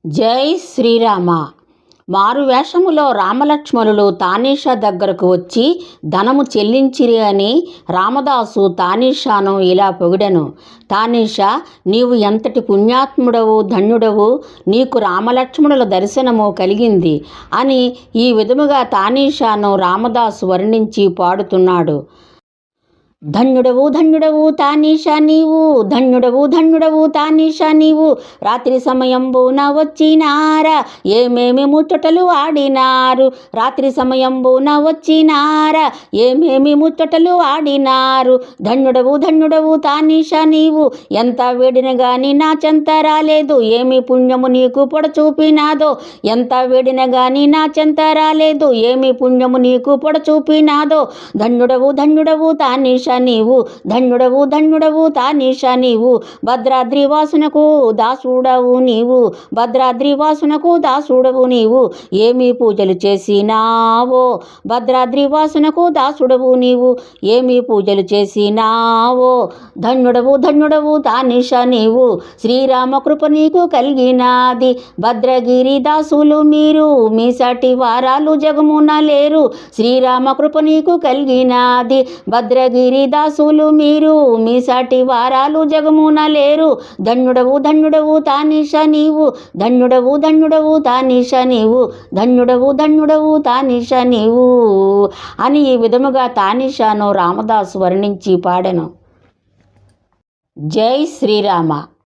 జై శ్రీరామ. మారువేషములో రామలక్ష్మణులు తానీషా దగ్గరకు వచ్చి ధనము చెల్లించిరి అని రామదాసు తానీషాను ఇలా పొగిడెను. తానీషా, నీవు ఎంతటి పుణ్యాత్ముడవు, ధన్యుడవు, నీకు రామలక్ష్మణుల దర్శనము కలిగింది అని ఈ విధముగా తానీషాను రామదాసు వర్ణించి పాడుతున్నాడు. ధన్యుడవు ధన్యుడవు తానీషా నీవు, ధన్యుడవు ధన్యుడవు తానీషా నీవు, రాత్రి సమయంబున వచ్చినారా ఏమేమి ముచ్చటలు ఆడినారు, రాత్రి సమయంబున వచ్చినారా ఏమేమి ముచ్చటలు ఆడినారు. ధన్యుడవు ధన్యుడవు తానీషా నీవు, ఎంత వేడిన గాని నా చెంత రాలేదు, ఏమి పుణ్యము నీకు పొడచూపినాదో, ఎంత వేడిన గాని నా చెంత రాలేదు, ఏమి పుణ్యము నీకు పొడచూపినాదో. ధన్యుడవు ధన్యుడవు తానీషా నీవు, ధన్యుడవు ధన్యుడవు తానీషా నీవు, భద్రాద్రి వాసునకు దాసుడవు నీవు, భద్రాద్రి వాసునకు దాసుడవు నీవు, ఏమి పూజలు చేసినావో, భద్రాద్రి వాసునకు దాసుడవు నీవు, ఏమి పూజలు చేసినావో. ధన్యుడవు ధన్యుడవు తానీషా నీవు, శ్రీరామ కృప నీకు కలిగినాది, భద్రగిరి దాసులు మీరు మీ సాటి వారాలు జగమున లేరు, శ్రీరామ కృప నీకు కలిగినాది, భద్రగిరి దాసులు మీరు మీ సాటి వారాలు జగమున లేరు. ధన్యుడవు ధన్యుడవు తానీషా నీవు, ధన్యుడవు ధన్యుడవు తానీషా నీవు, ధన్యుడవు ధన్యుడవు తానీషా నీవు అని ఈ విధముగా తానీషాను రామదాసు వర్ణించి పాడెను. జై శ్రీరామ.